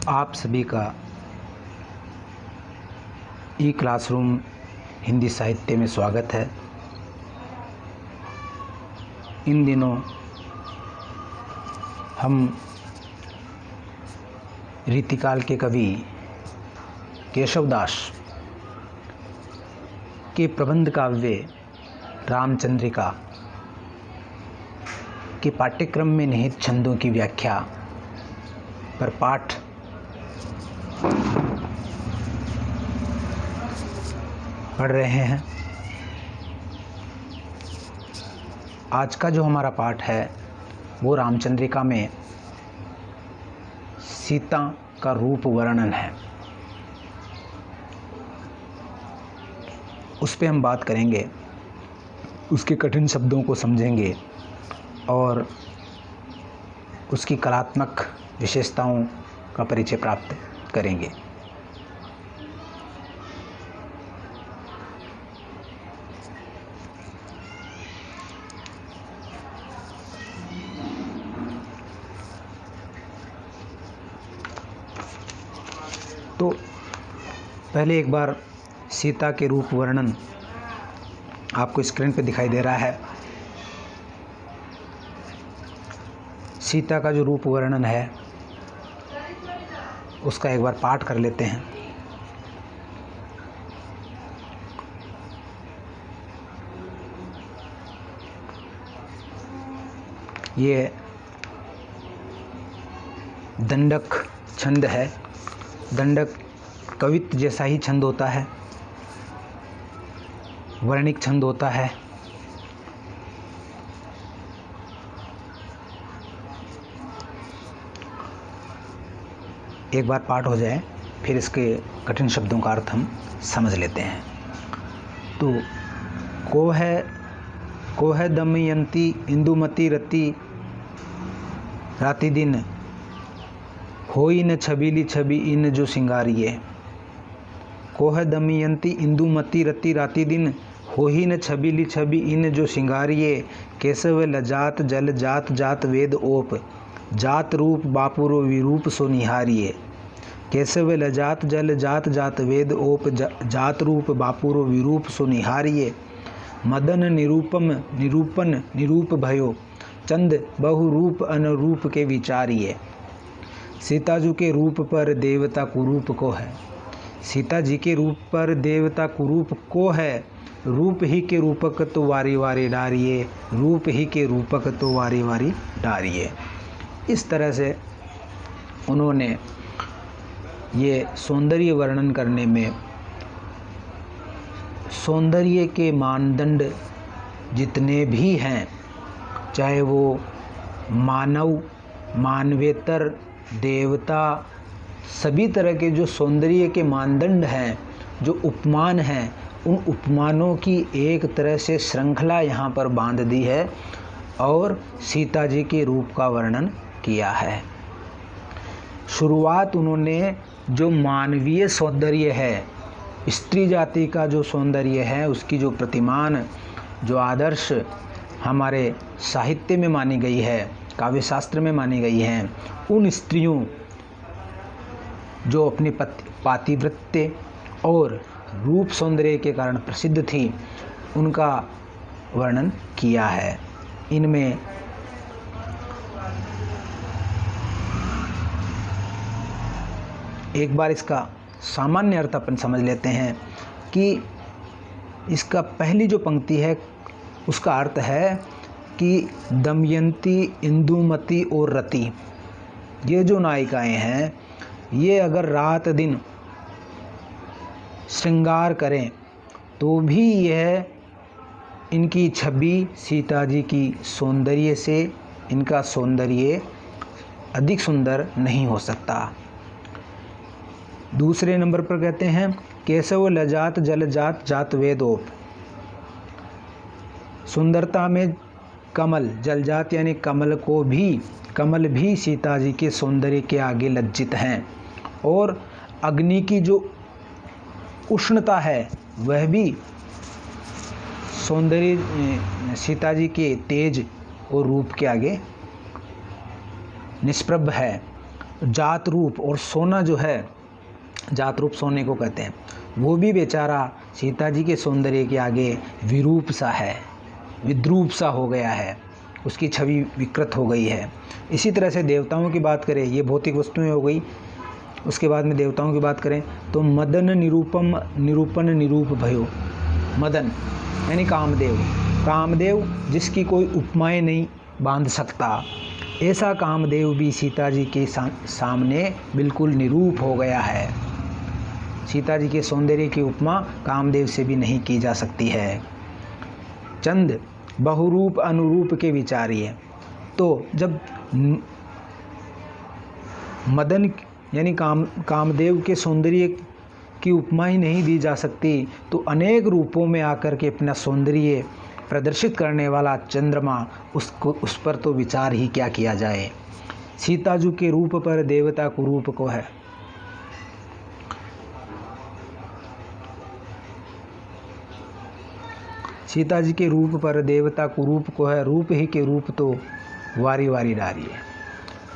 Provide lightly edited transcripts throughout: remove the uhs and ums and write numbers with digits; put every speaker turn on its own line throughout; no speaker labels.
आप सभी का ई क्लासरूम हिंदी साहित्य में स्वागत है। इन दिनों हम रीतिकाल के कवि केशवदास के प्रबंध काव्य रामचंद्रिका के पाठ्यक्रम में निहित छंदों की व्याख्या पर पाठ पढ़ रहे हैं। आज का जो हमारा पाठ है वो रामचंद्रिका में सीता का रूप वर्णन है। उस पे हम बात करेंगे, उसके कठिन शब्दों को समझेंगे और उसकी कलात्मक विशेषताओं का परिचय प्राप्त करेंगे। तो पहले एक बार सीता के रूप वर्णन आपको स्क्रीन पे दिखाई दे रहा है। सीता का जो रूप वर्णन है उसका एक बार पाठ कर लेते हैं। ये दंडक छंद है। दंडक कवित्व जैसा ही छंद होता है, वर्णिक छंद होता है। एक बार पाठ हो जाए फिर इसके कठिन शब्दों का अर्थ हम समझ लेते हैं। तो को है दमयंती इंदुमती रति राति दिन होई न छबीली छवि इन जो सिंगारिये। को है दमयंती इंदुमती रति राति दिन होई न छबीली छवि इन जो सिंगारिये। केशव लजात जल जात जात वेद ओप जात रूप बापुरो विरूप सो निहारिये। केशव लजात जल जात जात वेद ओप जात रूप बापुरो विरूप सो निहारिये। मदन निरूपन निरूप भयो चंद बहु रूप अनुरूप के विचारिये। सीता जी के रूप पर देवता कुरूप को है। सीता जी के रूप पर देवता कुरूप को है। रूप ही के रूपक तो वारी वारी डारिये। रूप ही के रूपक तो वारी वारी डारिये। इस तरह से उन्होंने ये सौंदर्य वर्णन करने में सौंदर्य के मानदंड जितने भी हैं, चाहे वो मानव, मानवेतर, देवता, सभी तरह के जो सौंदर्य के मानदंड हैं, जो उपमान हैं, उन उपमानों की एक तरह से श्रृंखला यहाँ पर बांध दी है और सीता जी के रूप का वर्णन किया है। शुरुआत उन्होंने जो मानवीय सौंदर्य है, स्त्री जाति का जो सौंदर्य है, उसकी जो प्रतिमान, जो आदर्श हमारे साहित्य में मानी गई है, काव्य शास्त्र में मानी गई हैं, उन स्त्रियों जो अपनी पातिव्रत्य और रूप सौंदर्य के कारण प्रसिद्ध थी, उनका वर्णन किया है। इनमें एक बार इसका सामान्य अर्थ अपन समझ लेते हैं कि इसका पहली जो पंक्ति है उसका अर्थ है कि दमयंती, इंदुमती और रति, ये जो नायिकाएं हैं, ये अगर रात दिन श्रृंगार करें तो भी यह इनकी छवि सीता जी की सौंदर्य से इनका सौंदर्य अधिक सुंदर नहीं हो सकता। दूसरे नंबर पर कहते हैं केशव लजात जल जात जात वेदोप। सुंदरता में कमल, जलजात यानी कमल भी सीता जी के सौंदर्य के आगे लज्जित हैं और अग्नि की जो उष्णता है वह भी सौंदर्य सीता जी के तेज और रूप के आगे निष्प्रभ है। जात रूप, और सोना जो है जात रूप सोने को कहते हैं, वो भी बेचारा सीता जी के सौंदर्य के आगे विरूप सा है, विद्रूप सा हो गया है, उसकी छवि विकृत हो गई है। इसी तरह से देवताओं की बात करें, ये भौतिक वस्तुएं हो गई। उसके बाद में देवताओं की बात करें तो मदन निरूपण निरूप भयो। मदन यानी कामदेव, कामदेव जिसकी कोई उपमाएं नहीं बांध सकता, ऐसा कामदेव भी सीता जी के सामने बिल्कुल निरूप हो गया है। सीता जी के सौंदर्य की उपमा कामदेव से भी नहीं की जा सकती है। चंद बहुरूप अनुरूप के विचारिए। तो जब मदन यानी कामदेव के सौंदर्य की उपमा ही नहीं दी जा सकती, तो अनेक रूपों में आकर के अपना सौंदर्य प्रदर्शित करने वाला चंद्रमा, उस पर तो विचार ही क्या किया जाए। सीता जी के रूप पर देवता कुरूप को है। सीता जी के रूप पर देवता कुरूप को है, रूप ही के रूप तो वारी वारी डारी है।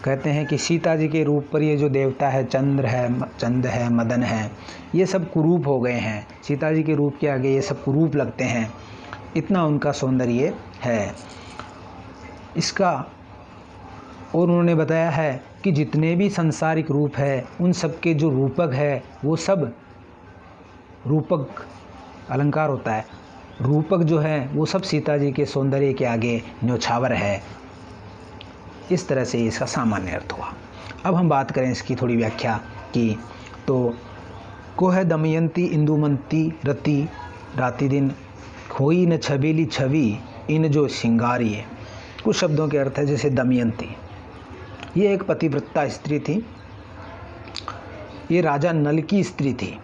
कहते हैं कि सीता जी के रूप पर ये जो देवता है, चंद है, मदन है, ये सब कुरूप हो गए हैं। सीता जी के रूप के आगे ये सब कुरूप लगते हैं, इतना उनका सौंदर्य है इसका। और उन्होंने बताया है कि जितने भी सांसारिक रूप है, उन सब के जो रूपक है, वो सब रूपक अलंकार होता है, रूपक जो है वो सब सीता जी के सौंदर्य के आगे न्योछावर है। इस तरह से इसका सामान्य अर्थ हुआ। अब हम बात करें इसकी थोड़ी व्याख्या की, तो कोह दमयंती इंदुमती रति राति दिन खोई न छबीली छवि इन जो सिंगारिये। कुछ शब्दों के अर्थ है, जैसे दमयंती, ये एक पतिव्रता स्त्री थी, ये राजा नल की स्त्री थी।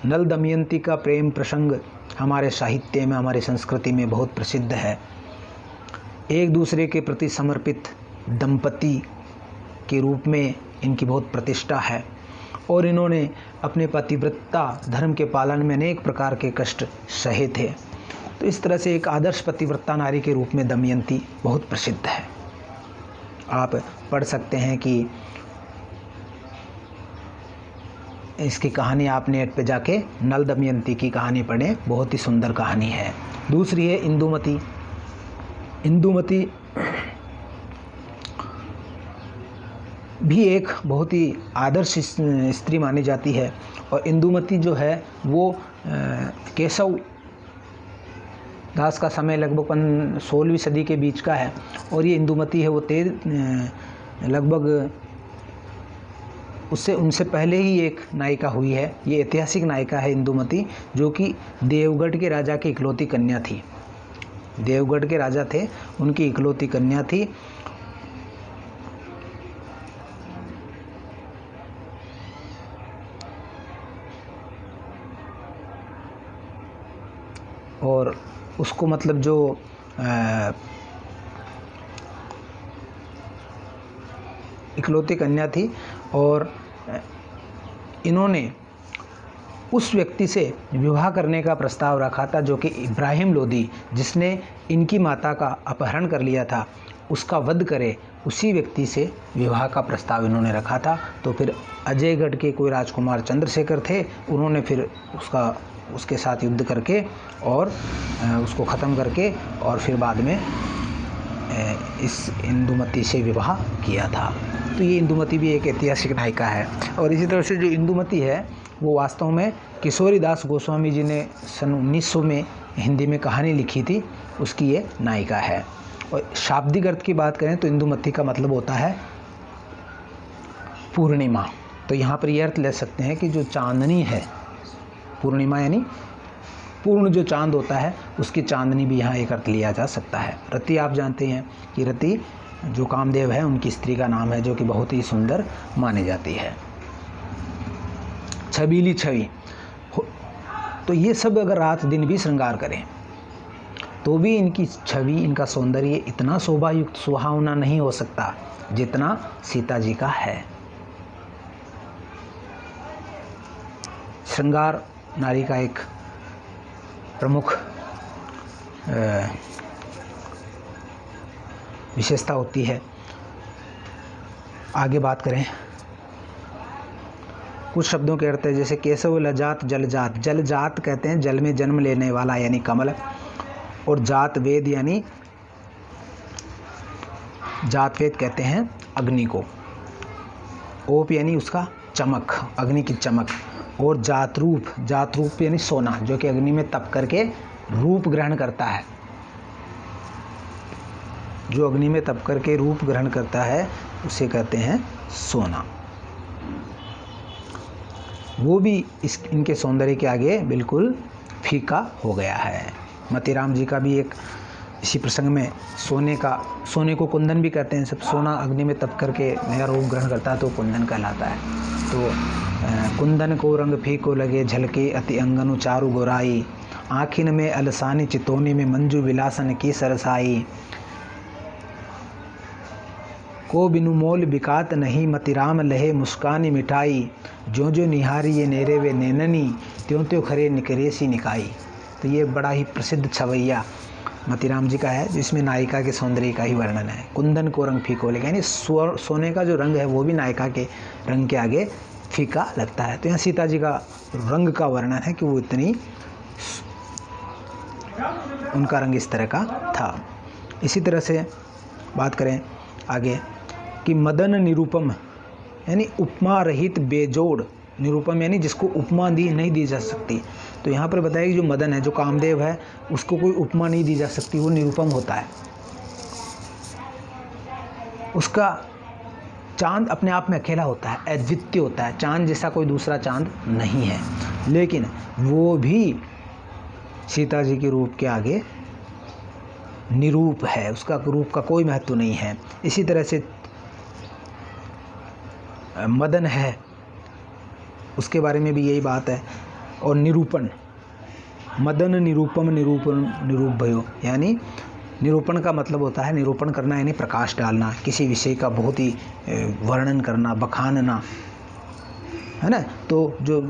नल दमयंती का प्रेम प्रसंग हमारे साहित्य में, हमारी संस्कृति में बहुत प्रसिद्ध है। एक दूसरे के प्रति समर्पित दंपति के रूप में इनकी बहुत प्रतिष्ठा है, और इन्होंने अपने पतिव्रता धर्म के पालन में अनेक प्रकार के कष्ट सहे थे। तो इस तरह से एक आदर्श पतिव्रता नारी के रूप में दमयंती बहुत प्रसिद्ध है। आप पढ़ सकते हैं कि इसकी कहानी आप नेट पे जाके नल दमयंती की कहानी पढ़ें, बहुत ही सुंदर कहानी है। दूसरी है इंदुमती। इंदुमती भी एक बहुत ही आदर्श स्त्री मानी जाती है, और इंदुमती जो है वो केशव दास का समय लगभग 16वीं सदी के बीच का है, और ये इंदुमती है वो लगभग उनसे पहले ही एक नायिका हुई है। ये ऐतिहासिक नायिका है इंदुमती, जो कि देवगढ़ के राजा की इकलौती कन्या थी। देवगढ़ के राजा थे, उनकी इकलौती कन्या थी। और उसको मतलब जो इकलौती कन्या थी, और इन्होंने उस व्यक्ति से विवाह करने का प्रस्ताव रखा था जो कि इब्राहिम लोदी, जिसने इनकी माता का अपहरण कर लिया था, उसका वध करे, उसी व्यक्ति से विवाह का प्रस्ताव इन्होंने रखा था। तो फिर अजयगढ़ के कोई राजकुमार चंद्रशेखर थे, उन्होंने फिर उसके साथ युद्ध करके और उसको ख़त्म करके और फिर बाद में इस इंदुमती से विवाह किया था। तो ये इंदुमती भी एक ऐतिहासिक नायिका है। और इसी तरह से जो इंदुमती है वो वास्तव में किशोरीदास गोस्वामी जी ने सन 1900 में हिंदी में कहानी लिखी थी, उसकी ये नायिका है। और शाब्दिक अर्थ की बात करें तो इंदुमती का मतलब होता है पूर्णिमा। तो यहाँ पर ये अर्थ ले सकते हैं कि जो चांदनी है, पूर्णिमा यानी पूर्ण जो चांद होता है, उसकी चांदनी भी यहाँ एक अर्थ लिया जा सकता है। रति आप जानते हैं कि रति जो कामदेव है उनकी स्त्री का नाम है, जो कि बहुत ही सुंदर मानी जाती है। छबीली छवि, तो ये सब अगर रात दिन भी श्रृंगार करें तो भी इनकी छवि, इनका सौंदर्य इतना शोभायुक्त सुहावना नहीं हो सकता जितना सीता जी का है। श्रृंगार नारी का एक प्रमुख विशेषता होती है। आगे बात करें कुछ शब्दों के अर्थ है जैसे केशव लजात जलजात। जलजात कहते हैं जल में जन्म लेने वाला यानी कमल, और जात वेद यानी जात वेद कहते हैं अग्नि को। ओप यानी उसका चमक, अग्नि की चमक। और जात रूप यानी सोना, जो कि अग्नि में तप करके रूप ग्रहण करता है, जो अग्नि में तप करके रूप ग्रहण करता है उसे कहते हैं सोना। वो भी इनके सौंदर्य के आगे बिल्कुल फीका हो गया है। मतीराम जी का भी एक इसी प्रसंग में सोने को कुंदन भी कहते हैं। सब सोना अग्नि में तप करके नया रूप ग्रहण करता है तो कुंदन कहलाता है। तो कुंदन को रंग फीको लगे, झलके अति अंगनु चारु गोराई, आँखिन में अलसानी चितौनी में मंजू विलासन की सरसाई, को बिनु मोल बिकात नहीं, मतिराम लहे मुस्कानी मिठाई, जो जो निहारी ये नेरे वे नैननी, त्यों त्यों खरे निकरेसी निकाई। तो ये बड़ा ही प्रसिद्ध छवैया मतीराम जी का है, जिसमें नायिका के सौंदर्य का ही वर्णन है। कुंदन को रंग फीको लगे, यानी सोने का जो रंग है वो भी नायिका के रंग के आगे फीका लगता है। तो यहाँ सीता जी का रंग का वर्णन है कि वो इतनी, उनका रंग इस तरह का था। इसी तरह से बात करें आगे कि मदन निरूपम यानी उपमा रहित बेजोड़, निरूपम यानी जिसको उपमा नहीं दी जा सकती। तो यहाँ पर बताया कि जो मदन है, जो कामदेव है, उसको कोई उपमा नहीं दी जा सकती, वो निरूपम होता है। उसका चांद अपने आप में अकेला होता है, अद्वितीय होता है, चांद जैसा कोई दूसरा चांद नहीं है। लेकिन वो भी सीता जी के रूप के आगे निरूप है, उसका रूप का कोई महत्व नहीं है। इसी तरह से मदन है, उसके बारे में भी यही बात है। और निरूपण, मदन निरूपम निरूप भयो, यानी निरूपण का मतलब होता है निरूपण करना, यानी प्रकाश डालना, किसी विषय का बहुत ही वर्णन करना, बखानना, है ना। तो जो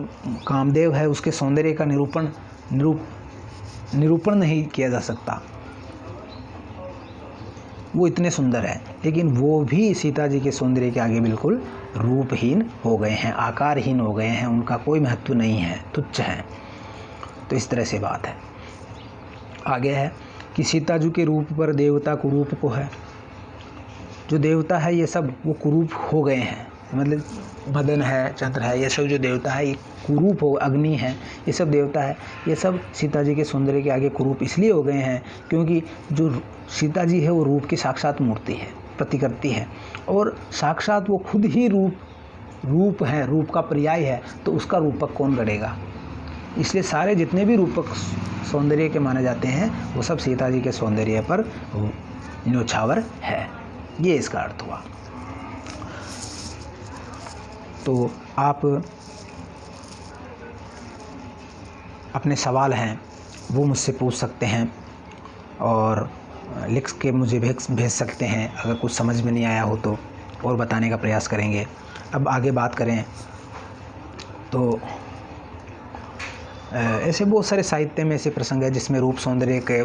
कामदेव है उसके सौंदर्य का निरूपण नहीं किया जा सकता, वो इतने सुंदर है। लेकिन वो भी सीता जी के सौंदर्य के आगे बिल्कुल रूपहीन हो गए हैं, आकारहीन हो गए हैं, उनका कोई महत्व नहीं है, तुच्छ हैं। तो इस तरह से बात है। आगे है कि सीता जी के रूप पर देवता कुरूप को है। जो देवता है ये सब वो कुरूप हो गए हैं, मतलब मदन है, चंद्र है, ये सब जो देवता है ये कुरूप हो, अग्नि है, ये सब देवता है, ये सब सीता जी के सौंदर्य के आगे कुरूप इसलिए हो गए हैं क्योंकि जो सीता जी है वो रूप की साक्षात मूर्ति है, प्रतिकृति है, और साक्षात वो खुद ही रूप है, रूप का पर्याय है। तो उसका रूपक कौन गढ़ेगा? इसलिए सारे जितने भी रूपक सौंदर्य के माने जाते हैं वो सब सीता जी के सौंदर्य पर न्योछावर है। ये इसका अर्थ हुआ। तो आप अपने सवाल हैं वो मुझसे पूछ सकते हैं और लिख के मुझे भेज सकते हैं। अगर कुछ समझ में नहीं आया हो तो और बताने का प्रयास करेंगे। अब आगे बात करें तो ऐसे बहुत सारे साहित्य में ऐसे प्रसंग है जिसमें रूप सौंदर्य के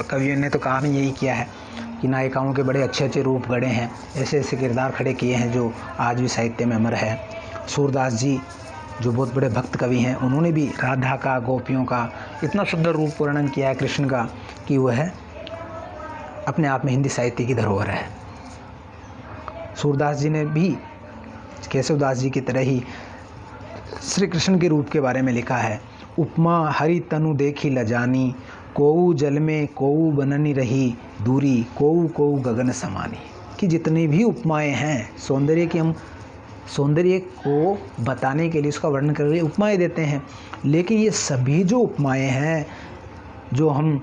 कवियों ने तो काम यही किया है कि नायिकाओं के बड़े अच्छे अच्छे रूप गढ़े हैं, ऐसे ऐसे किरदार खड़े किए हैं जो आज भी साहित्य में अमर है। सूरदास जी जो बहुत बड़े भक्त कवि हैं, उन्होंने भी राधा का, गोपियों का इतना सुंदर रूप वर्णन किया है कृष्ण का कि वह अपने आप में हिंदी साहित्य की धरोहर है। सूरदास जी ने भी केशवदास जी की तरह ही श्री कृष्ण के रूप के बारे में लिखा है। उपमा हरि तनु देखी लजानी, कोऊ जल में कोऊ बननी रही दूरी, कोऊ कोऊ गगन समानी। कि जितनी भी उपमाएं हैं सौंदर्य की, हम सौंदर्य को बताने के लिए, उसका वर्णन करने के लिए उपमाएं देते हैं, लेकिन ये सभी जो उपमाएं हैं, जो हम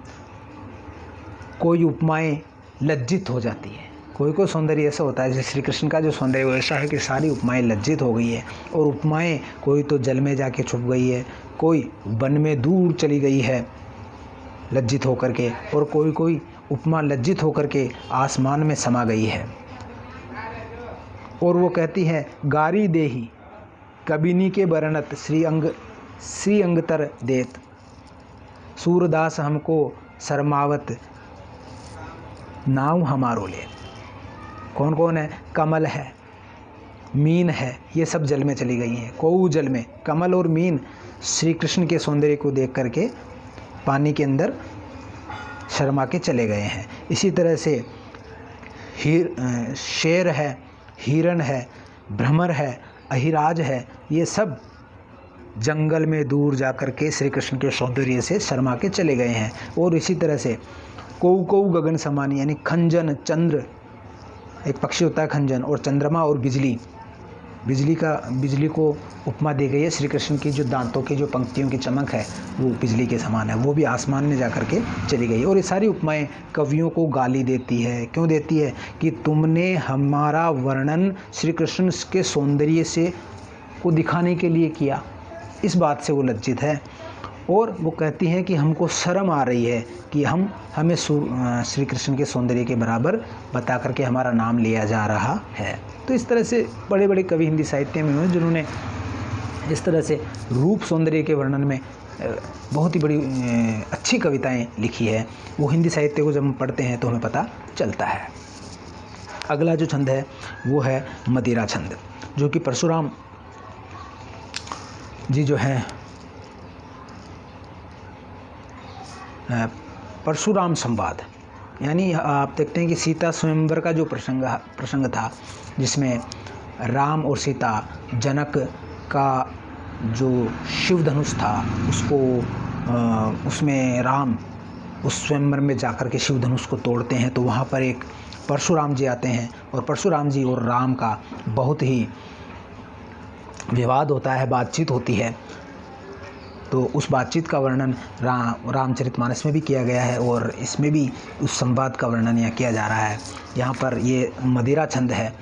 कोई उपमाएं लज्जित हो जाती है, कोई सौंदर्य ऐसा होता है जैसे श्री कृष्ण का जो सौंदर्य वो ऐसा है कि सारी उपमाएं लज्जित हो गई है। और उपमाएं कोई तो जल में जाके छुप गई है, कोई वन में दूर चली गई है लज्जित होकर के, और कोई उपमा लज्जित होकर के आसमान में समा गई है। और वो कहती है गारी देही कबिनी के बरनत श्री अंगतर देत, सूरदास हमको शर्मावत नाव हमारो ले। कौन कौन है? कमल है, मीन है, ये सब जल में चली गई हैं। कोऊ जल में, कमल और मीन श्री कृष्ण के सौंदर्य को देख करके पानी के अंदर शर्मा के चले गए हैं। इसी तरह से शेर है, हिरण है, भ्रमर है, अहिराज है, ये सब जंगल में दूर जा कर के श्री कृष्ण के सौंदर्य से शर्मा के चले गए हैं। और इसी तरह से कोऊ कोऊ गगन समान, यानी खंजन, चंद्र, एक पक्षी होता है खंजन, और चंद्रमा और बिजली को उपमा दी गई है। श्री कृष्ण की जो दांतों की जो पंक्तियों की चमक है वो बिजली के समान है, वो भी आसमान में जा कर के चली गई। और ये सारी उपमाएं कवियों को गाली देती है। क्यों देती है? कि तुमने हमारा वर्णन श्री कृष्ण के सौंदर्य से को दिखाने के लिए किया। इस बात से वो लज्जित है और वो कहती हैं कि हमको शर्म आ रही है कि हमें श्री कृष्ण के सौंदर्य के बराबर बता करके हमारा नाम लिया जा रहा है। तो इस तरह से बड़े बड़े कवि हिंदी साहित्य में हुए जिन्होंने इस तरह से रूप सौंदर्य के वर्णन में बहुत ही बड़ी अच्छी कविताएं लिखी है। वो हिंदी साहित्य को जब हम पढ़ते हैं तो हमें पता चलता है। अगला जो छंद है वो है मदिरा छंद, जो कि परशुराम जी जो है परशुराम संवाद, यानी आप देखते हैं कि सीता स्वयंवर का जो प्रसंग था, जिसमें राम और सीता जनक का जो शिव धनुष था उसमें राम उस स्वयंवर में जाकर के शिव धनुष को तोड़ते हैं। तो वहाँ पर एक परशुराम जी आते हैं और परशुराम जी और राम का बहुत ही विवाद होता है, बातचीत होती है। तो उस बातचीत का वर्णन रामचरितमानस में भी किया गया है और इसमें भी उस संवाद का वर्णन यहाँ किया जा रहा है। यहाँ पर ये मदिरा छंद है।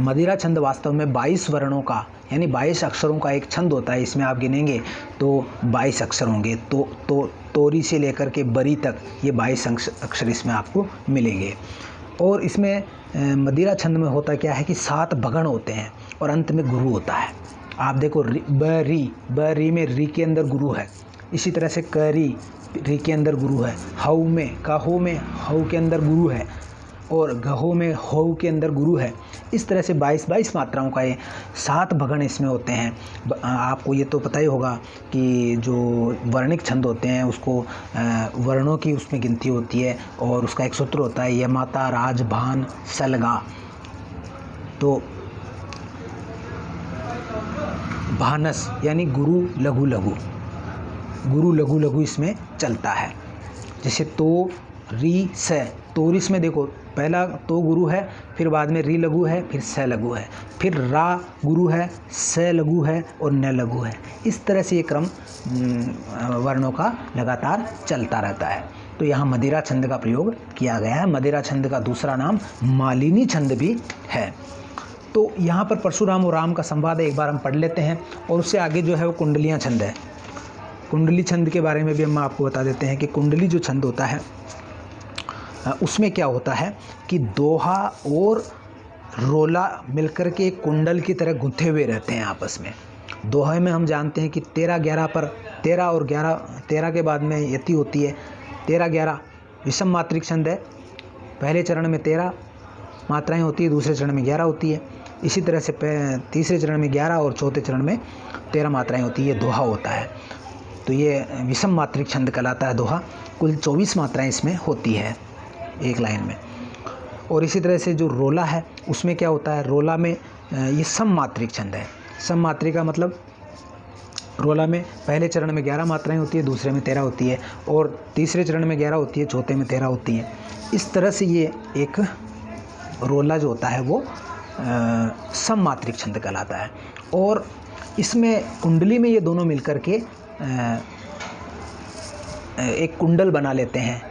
मदिरा छंद वास्तव में 22 वर्णों का, यानी 22 अक्षरों का एक छंद होता है। इसमें आप गिनेंगे तो 22 अक्षर होंगे। तो तोरी से लेकर के बरी तक ये 22 अक्षर इसमें आपको मिलेंगे। और इसमें मदिरा छंद में होता क्या है कि 7 भगण होते हैं और अंत में गुरु होता है। आप देखो ब री में री के अंदर गुरु है। इसी तरह से करी री के अंदर गुरु है। हऊ में कहो में हऊ के अंदर गुरु है और गहो में हऊ के अंदर गुरु है। इस तरह से 22 मात्राओं का ये 7 भगण इसमें होते हैं। आपको ये तो पता ही होगा कि जो वर्णिक छंद होते हैं उसको वर्णों की उसमें गिनती होती है और उसका एक सूत्र होता है यमाता राज भान सलगा। तो भानस यानी गुरु लघु लघु इसमें चलता है। जैसे तो री से, तोरिस में देखो पहला तो गुरु है, फिर बाद में री लघु है, फिर स लघु है, फिर रा गुरु है, स लघु है और न लघु है। इस तरह से ये क्रम वर्णों का लगातार चलता रहता है। तो यहाँ मदिरा छंद का प्रयोग किया गया है। मदिरा छंद का दूसरा नाम मालिनी छंद भी है। तो यहाँ पर परशुराम और राम का संवाद एक बार हम पढ़ लेते हैं और उससे आगे जो है वो कुंडलियाँ छंद है। कुंडली छंद के बारे में भी हम आपको बता देते हैं कि कुंडली जो छंद होता है उसमें क्या होता है कि दोहा और रोला मिलकर के एक कुंडल की तरह गुंथे हुए रहते हैं आपस में। दोहे में हम जानते हैं कि 13-11 पर 13 और 13 के बाद में यति होती है। 13-11 विषम मात्रिक छंद है। पहले चरण में 13 मात्राएं होती है, दूसरे चरण में 11 होती है। इसी तरह से तीसरे चरण में 11 और चौथे चरण में 13 मात्राएं होती है। ये दोहा होता है। तो ये विषम मात्रिक छंद कहलाता है दोहा। कुल 24 मात्राएं इसमें होती है एक लाइन में। और इसी तरह से जो रोला है उसमें क्या होता है, रोला में ये सम मात्रिक छंद है। सम मात्रिका मतलब रोला में पहले चरण में 11 मात्राएं होती है, दूसरे में 13 होती है और तीसरे चरण में 11 होती है, चौथे में 13 होती है। इस तरह से ये एक रोला जो होता है वो सम मात्रिक छंद कहलाता है। और इसमें कुंडली में ये दोनों मिलकर के एक कुंडल बना लेते हैं,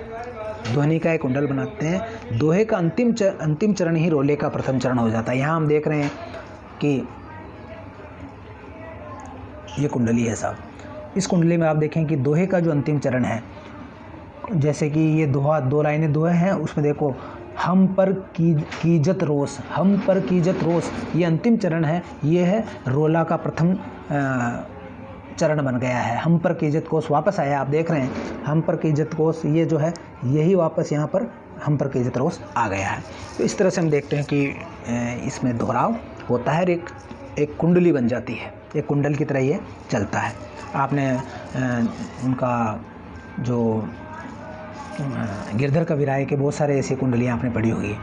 ध्वनि का एक कुंडल बनाते हैं। दोहे का अंतिम चरण ही रोले का प्रथम चरण हो जाता है। यहाँ हम देख रहे हैं कि ये कुंडली है साहब। इस कुंडली में आप देखें कि दोहे का जो अंतिम चरण है, जैसे कि ये दोहा 2 लाइनें दोहे हैं, उसमें देखो हम पर कीजत रोस, हम पर कीजत रोस, ये अंतिम चरण है। ये है रोला का प्रथम चरण बन गया है। हम पर कीजत कोस वापस आया, आप देख रहे हैं हम पर कीजत कोस, ये जो है यही वापस यहाँ पर हम पर कीजित रोष आ गया है। तो इस तरह से हम देखते हैं कि इसमें दोहराव होता है और एक कुंडली बन जाती है, एक कुंडल की तरह ये चलता है। आपने उनका जो गिरधर कविराय के बहुत सारे ऐसी कुंडलियाँ आपने पढ़ी होगी,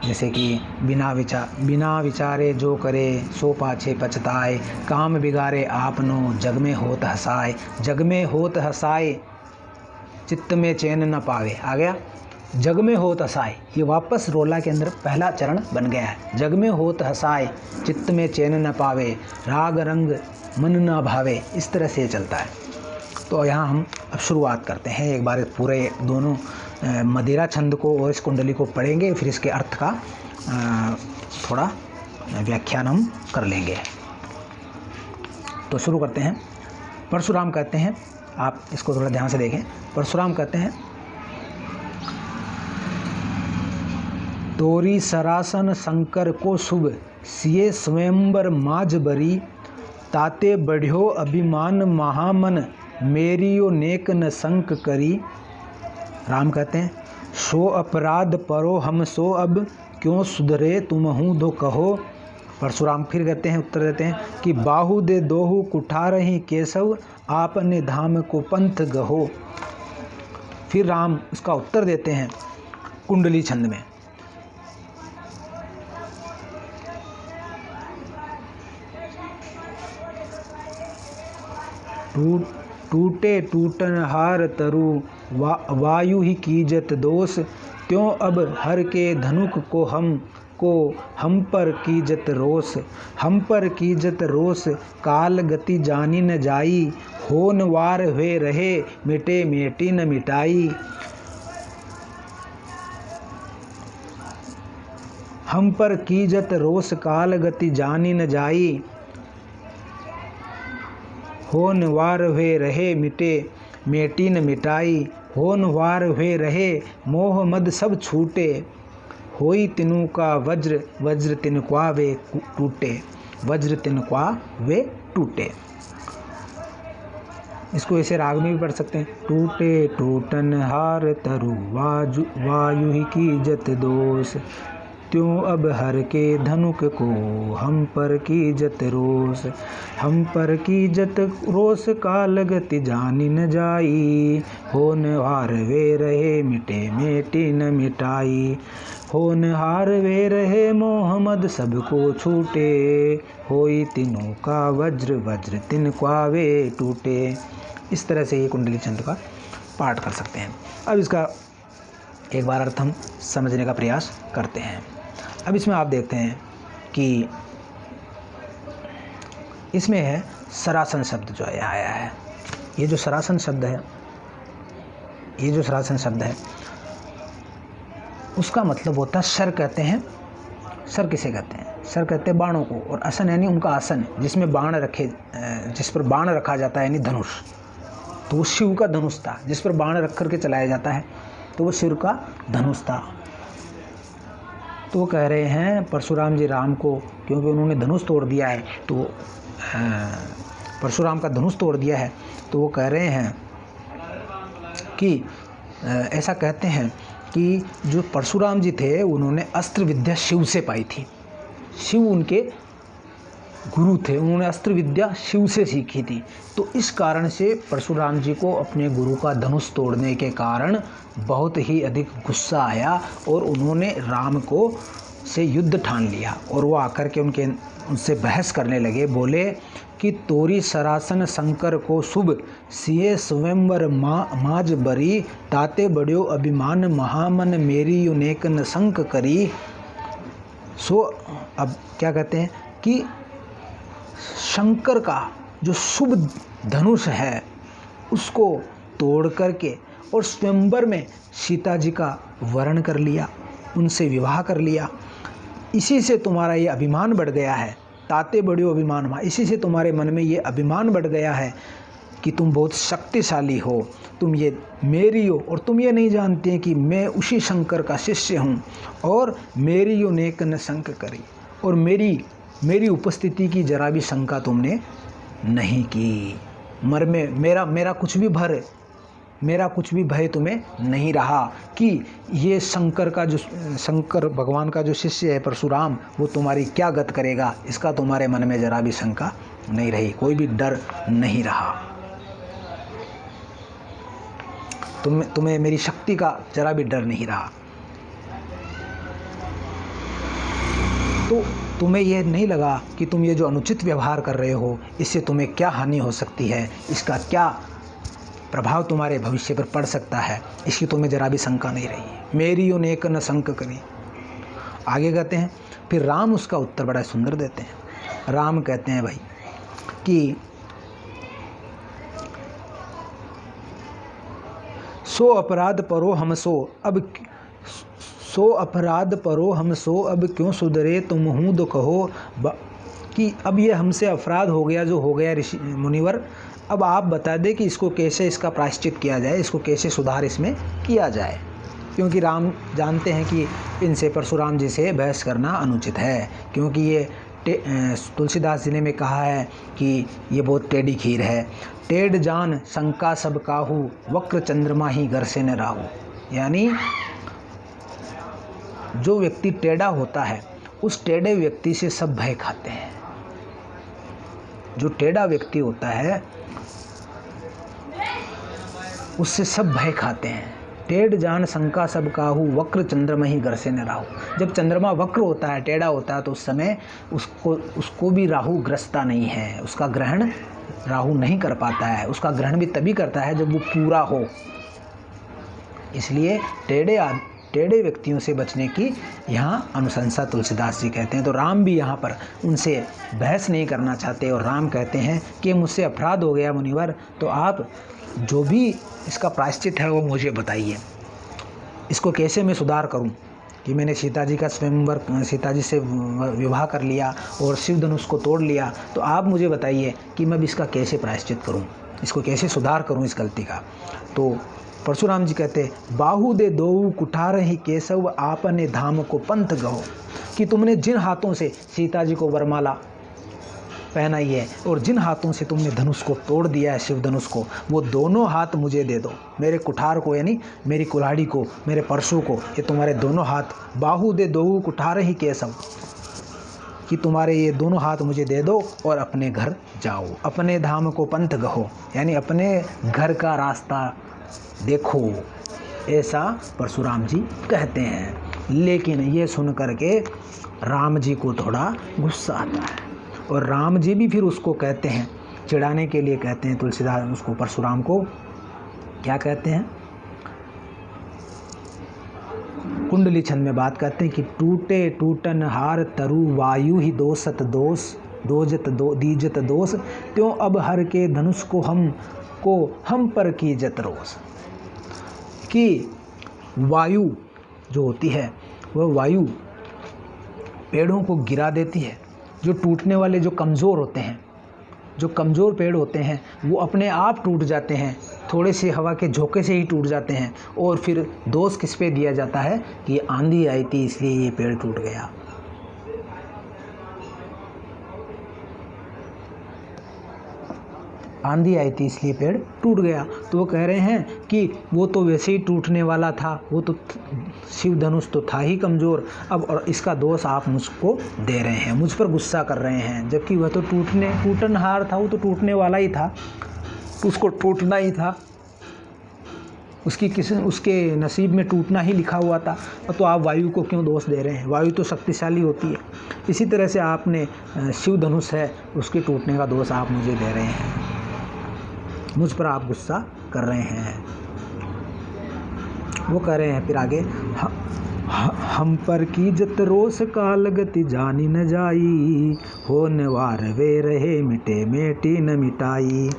जैसे कि बिना विचारे जो करे सो पाछे पछताए, काम बिगाड़े आपनो जग में होत हसाए, जग में होत हसाए चित्त में चैन न पावे। आ गया जग में होत हसाए, ये वापस रोला के अंदर पहला चरण बन गया है। जग में होत हसाए चित्त में चैन न पावे, राग रंग मन न भावे, इस तरह से चलता है। तो यहाँ हम अब शुरुआत करते हैं, एक बार पूरे दोनों मदिरा छंद को और इस कुंडली को पढ़ेंगे, फिर इसके अर्थ का थोड़ा व्याख्यान हम कर लेंगे। तो शुरू करते हैं। परशुराम कहते हैं, आप इसको थोड़ा ध्यान से देखें। परशुराम कहते हैं, तोरी सरासन शंकर को शुभ, सिए स्वयंवर माज बरी, ताते बढ़्यो अभिमान महामन, मेरियो नेक न संक करी। राम कहते हैं, सो अपराध परो हम सो अब, क्यों सुधरे तुम हूँ दो कहो। परशुराम फिर कहते हैं, उत्तर देते हैं कि बाहु दे दोहु कुठारहि केशव, आपने धाम को पंथ गहो। फिर राम उसका उत्तर देते हैं कुंडली छंद में। टूटे टूटनहार तरु, वायु ही कीजत दोष, त्यों अब हर के धनुक को हम पर कीजत रोष। हम पर कीजत रोष काल गति जानी न जाई, होन वार हुए रहे मिटे मेटी न मिटाई। हम पर कीजत रोष काल गति जानी न जाई, होन वार हुए रहे मिटे मेटी न मिटाई। होन वार हुए रहे मोह मद सब छूटे, होई तिनु का वज्र वज्र तिनक्वा वे टूटे, वज्र तिनक्वा वे टूटे। इसको ऐसे राग में भी पढ़ सकते हैं। टूटे टूटन हार तरु, वायु ही कीजत दोष, त्यों अब हर के धनुक को हम पर कीजत रोष। हम पर कीजत रोष काल गति जानी न जाई, होन हार वे रहे मिटे मेटी न मिटाई। होन हार वे रहे मोहम्मद सबको छूटे, होई तीनों का वज्र वज्र तिनक्वा वे टूटे। इस तरह से ये कुंडली छंद का पाठ कर सकते हैं। अब इसका एक बार अर्थ हम समझने का प्रयास करते हैं। अब इसमें आप देखते हैं कि इसमें है सरासन शब्द जो है आया है। ये जो सरासन शब्द है, उसका मतलब होता है सर कहते हैं। सर किसे कहते हैं? सर कहते हैं बाणों को, और आसन यानी उनका आसन जिसमें बाण रखे, जिस पर बाण रखा जाता है यानी धनुष। तो वो शिव का धनुष था, जिस पर बाण रख करके चलाया जाता है, तो वो शिव का धनुष था। तो वो कह रहे हैं परशुराम जी राम को, क्योंकि उन्होंने धनुष तोड़ दिया है, तो परशुराम का धनुष तोड़ दिया है, तो वो कह रहे हैं कि ऐसा कहते हैं कि जो परशुराम जी थे उन्होंने अस्त्र विद्या शिव से पाई थी। शिव उनके गुरु थे, उन्होंने अस्त्र विद्या शिव से सीखी थी। तो इस कारण से परशुराम जी को अपने गुरु का धनुष तोड़ने के कारण बहुत ही अधिक गुस्सा आया और उन्होंने राम को से युद्ध ठान लिया। और वो आकर के उनसे बहस करने लगे, बोले कि तोरी सरासन शंकर को शुभ, सिए स्वयंवर माज बरी, ताते बड़्यो अभिमान महामन, मेरी युनेक न संक करी। सो अब क्या कहते हैं कि शंकर का जो शुभ धनुष है उसको तोड़ करके और स्वयंवर में सीता जी का वरण कर लिया, उनसे विवाह कर लिया। इसी से तुम्हारा ये अभिमान बढ़ गया है, ताते बड़ियो अभिमान मां, इसी से तुम्हारे मन में ये अभिमान बढ़ गया है कि तुम बहुत शक्तिशाली हो, तुम ये मेरी हो, और तुम ये नहीं जानते कि मैं उसी शंकर का शिष्य हूँ। और मेरी यो नेक न शंक करी, और मेरी उपस्थिति की जरा भी शंका तुमने नहीं की। मर में मेरा कुछ भी भर मेरा कुछ भी भय तुम्हें नहीं रहा कि ये शंकर भगवान का जो शिष्य है परशुराम, वो तुम्हारी क्या गत करेगा, इसका तुम्हारे मन में जरा भी शंका नहीं रही, कोई भी डर नहीं रहा। तुम्हें मेरी शक्ति का जरा भी डर नहीं रहा। तो तुम्हें यह नहीं लगा कि तुम ये जो अनुचित व्यवहार कर रहे हो, इससे तुम्हें क्या हानि हो सकती है, इसका क्या प्रभाव तुम्हारे भविष्य पर पड़ सकता है, इसकी तुम्हें जरा भी शंका नहीं रही। मेरी अनेक न शंक करी। आगे कहते हैं, फिर राम उसका उत्तर बड़ा सुंदर देते हैं। राम कहते हैं भाई कि सो अपराध परो हम सो अब क्यों सुधरे तुम हूँ दो कहो, कि अब ये हमसे अपराध हो गया जो हो गया ऋषि मुनिवर, अब आप बता दें कि इसको कैसे, इसका प्रायश्चित किया जाए, इसको कैसे सुधार इसमें किया जाए। क्योंकि राम जानते हैं कि इनसे परशुराम जी से बहस करना अनुचित है, क्योंकि ये तुलसीदास जी ने में कहा है कि ये बहुत टेढ़ी खीर है। टेढ़ जान शंका सब काहू, वक्र चंद्रमा ही घर से न राहू। यानी जो व्यक्ति टेढ़ा होता है, उस टेढ़े व्यक्ति से सब भय खाते हैं। जो टेढ़ा व्यक्ति होता है उससे सब भय खाते हैं। टेढ़ जान शंका सब काहू, वक्र चंद्रमा ही घर से न राहू। जब चंद्रमा वक्र होता है, टेढ़ा होता है, तो उस समय उसको भी राहु ग्रसता नहीं है, उसका ग्रहण राहु नहीं कर पाता है। उसका ग्रहण भी तभी करता है जब वो पूरा हो। इसलिए टेढ़े व्यक्तियों से बचने की यहाँ अनुशंसा तुलसीदास जी कहते हैं। तो राम भी यहाँ पर उनसे बहस नहीं करना चाहते, और राम कहते हैं कि मुझसे अपराध हो गया मुनिवर, तो आप जो भी इसका प्रायश्चित है वो मुझे बताइए। इसको कैसे मैं सुधार करूं कि मैंने सीता जी का स्वयंवर, सीता जी से विवाह कर लिया और शिव धनुष को तोड़ लिया, तो आप मुझे बताइए कि मैं इसका कैसे प्रायश्चित करूं, इसको कैसे सुधार करूं इस गलती का। तो परशुराम जी कहते, बाहु दे दो कुठार ही केशव, आपने धाम को पंथ गहो। कि तुमने जिन हाथों से सीता जी को वरमाला पहनाई है और जिन हाथों से तुमने धनुष को तोड़ दिया है, शिव धनुष को, वो दोनों हाथ मुझे दे दो। मेरे कुठार को, यानी मेरी कुल्हाड़ी को, मेरे परशु को, ये तुम्हारे दोनों हाथ, बाहु दे दो कुठार ही केशव, कि तुम्हारे ये दोनों हाथ मुझे दे दो और अपने घर जाओ। अपने धाम को पंथ गहो, यानी अपने घर का रास्ता देखो, ऐसा परशुराम जी कहते हैं। लेकिन ये सुन करके राम जी को थोड़ा गुस्सा आता है, और राम जी भी फिर उसको कहते हैं, चिढ़ाने के लिए कहते हैं तुलसीदास उसको, परशुराम को क्या कहते हैं, कुंडली छंद में बात करते हैं कि टूटे टूटन हार तरु, वायु ही दोषत दोष, दीजत दोष, त्यों अब हर के धनुष को हम पर की जत रोष। कि वायु जो होती है, वह वायु पेड़ों को गिरा देती है। जो टूटने वाले, जो कमज़ोर होते हैं, जो कमज़ोर पेड़ होते हैं, वो अपने आप टूट जाते हैं, थोड़े से हवा के झोंके से ही टूट जाते हैं। और फिर दोष किस पे दिया जाता है कि आंधी आई थी इसलिए ये पेड़ टूट गया। आंधी आई थी इसलिए पेड़ टूट गया। तो वो कह रहे हैं कि वो तो वैसे ही टूटने वाला था, वो तो शिव धनुष तो था ही कमज़ोर, अब और इसका दोष आप मुझको दे रहे हैं, मुझ पर गुस्सा कर रहे हैं, जबकि वह तो टूटनहार था, वो तो टूटने वाला ही था, उसको टूटना ही था, उसके नसीब में टूटना ही लिखा हुआ था। तो आप वायु को क्यों दोष दे रहे हैं? वायु तो शक्तिशाली होती है। इसी तरह से आपने शिव धनुष है, उसके टूटने का दोष आप मुझे दे रहे हैं, मुझ पर आप गुस्सा कर रहे हैं। वो कह रहे हैं फिर आगे, हम पर की जत रोष काल गति जानी न जाई, हो नवार वे रहे मिटे मेटी न मिटाई।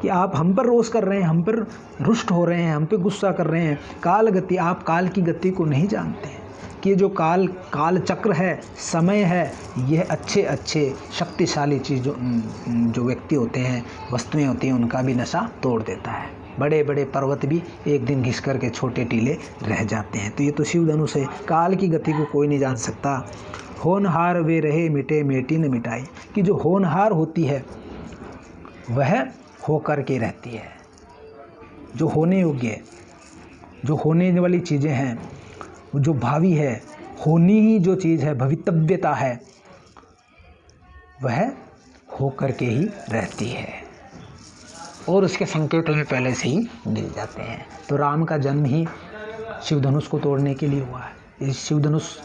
कि आप हम पर रोष कर रहे हैं, हम पर रुष्ट हो रहे हैं, हम पे गुस्सा कर रहे हैं। काल गति, आप काल की गति को नहीं जानते हैं कि जो काल चक्र है, समय है, यह अच्छे शक्तिशाली चीज़ जो व्यक्ति होते हैं, वस्तुएं होती हैं, उनका भी नशा तोड़ देता है। बड़े बड़े पर्वत भी एक दिन घिस कर के छोटे टीले रह जाते हैं। तो ये तो शिव धनुष है, काल की गति को कोई नहीं जान सकता। होनहार वे रहे मिटे मेटी न मिटाई। कि जो होनहार होती है वह होकर के रहती है, जो होने योग्य है, जो होने वाली चीज़ें हैं, जो भावी है, होनी ही जो चीज़ है, भवितव्यता है, वह होकर के ही रहती है और उसके संकेत हमें पहले से ही मिल जाते हैं। तो राम का जन्म ही शिवधनुष को तोड़ने के लिए हुआ है। इस शिवधनुष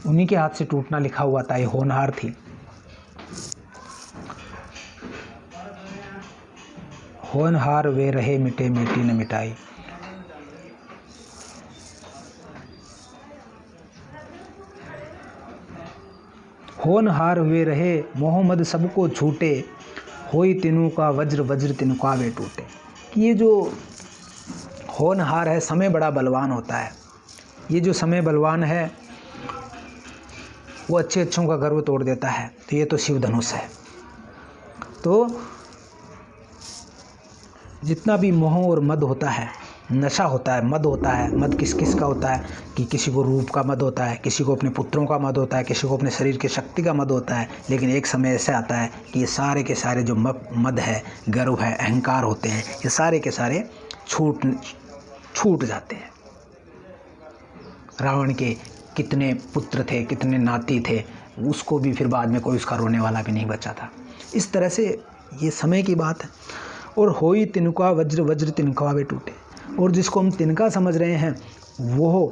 उन्हीं के हाथ से टूटना लिखा हुआ था, ये होनहार थी। होनहार वे रहे मिटे मिट्टी न मिटाई। होनहार वे रहे मोहम्मद सबको छूटे, होई तिनु का वज्र वज्र तिनुकावे टूटे। ये जो होनहार है, समय बड़ा बलवान होता है। ये जो समय बलवान है वो अच्छे अच्छों का गर्व तोड़ देता है। तो ये तो शिवधनुष है। तो जितना भी मोह और मद होता है, नशा होता है, मद होता है, मद किस किस का होता है कि किसी को रूप का मद होता है, किसी को अपने पुत्रों का मद होता है, किसी को अपने शरीर की शक्ति का मद होता है। लेकिन एक समय ऐसे आता है कि ये सारे के सारे जो मद है, गर्व है, अहंकार होते हैं, ये सारे के सारे छूट जाते हैं। रावण के कितने पुत्र थे, कितने नाती थे, उसको भी फिर बाद में कोई उसका रोने वाला भी नहीं बचा था। इस तरह से ये समय की बात है। और होई तिनका वज्र वज्र तिनका वे टूटे। और जिसको हम तिनका समझ रहे हैं वो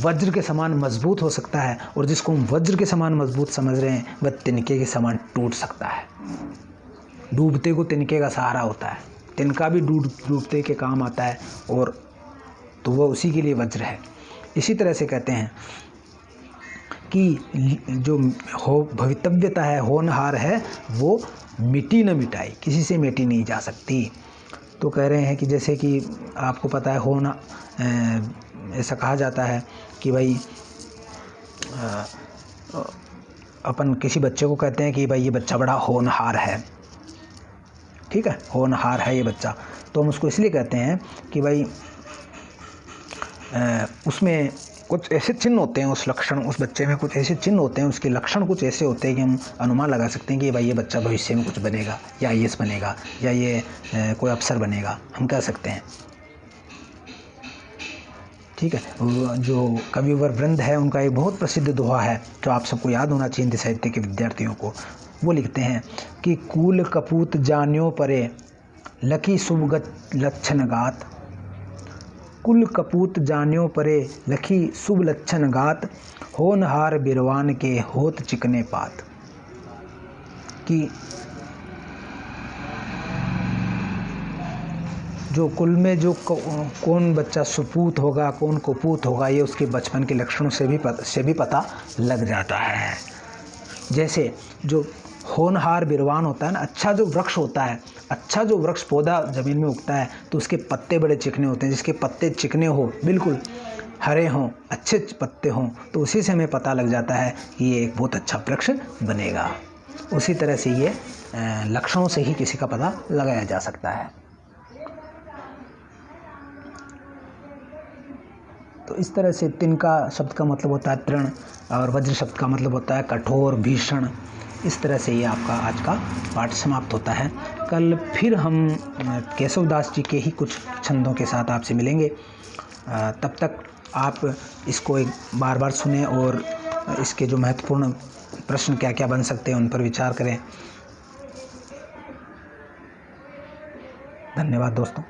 वज्र के समान मजबूत हो सकता है, और जिसको हम वज्र के समान मजबूत समझ रहे हैं वह तिनके के समान टूट सकता है। डूबते को तिनके का सहारा होता है, तिनका भी डूबते के काम आता है, और तो वह उसी के लिए वज्र है। इसी तरह से कहते हैं कि जो हो भवितव्यता है, होनहार है, वो मिटी न मिटाई, किसी से मिटी नहीं जा सकती। तो कह रहे हैं कि जैसे कि आपको पता है होना, ऐसा कहा जाता है कि भाई अपन किसी बच्चे को कहते हैं कि भाई ये बच्चा बड़ा होनहार है, ठीक है, होनहार है ये बच्चा। तो हम उसको इसलिए कहते हैं कि भाई उसमें कुछ ऐसे चिन्ह होते हैं, उस लक्षण, उस बच्चे में कुछ ऐसे चिन्ह होते हैं, उसके लक्षण कुछ ऐसे होते हैं कि हम अनुमान लगा सकते हैं कि भाई ये बच्चा भविष्य में कुछ बनेगा, या आईएएस बनेगा, या ये कोई अफसर बनेगा, हम कह सकते हैं, ठीक है। जो कविवर वृंद है उनका एक बहुत प्रसिद्ध दोहा है जो आप सबको याद होना चाहिए, हिंदी साहित्य के विद्यार्थियों को। वो लिखते हैं कि कूल कपूत जान्यो परे लकी शुभ लक्षण गात, कुल कपूत जान्यो परे लखी शुभ लक्षण गात, होनहार बिरवान के होत चिकने पात। कि जो कुल में जो कौन बच्चा सुपूत होगा, कौन कुपूत होगा, ये उसके बचपन के लक्षणों से भी पता लग जाता है। जैसे जो होनहार बिरवान होता है ना, अच्छा जो वृक्ष होता है, अच्छा जो वृक्ष पौधा ज़मीन में उगता है तो उसके पत्ते बड़े चिकने होते हैं। जिसके पत्ते चिकने हो, बिल्कुल हरे हों, अच्छे पत्ते हों, तो उसी से हमें पता लग जाता है कि ये एक बहुत अच्छा वृक्ष बनेगा। उसी तरह से ये लक्षणों से ही किसी का पता लगाया जा सकता है। तो इस तरह से तिनका शब्द का मतलब होता है तृण, और वज्र शब्द का मतलब होता है कठोर, भीषण। इस तरह से ये आपका आज का पाठ समाप्त होता है। कल फिर हम केशवदास जी के ही कुछ छंदों के साथ आपसे मिलेंगे। तब तक आप इसको एक बार बार सुनें और इसके जो महत्वपूर्ण प्रश्न क्या क्या बन सकते हैं उन पर विचार करें। धन्यवाद दोस्तों।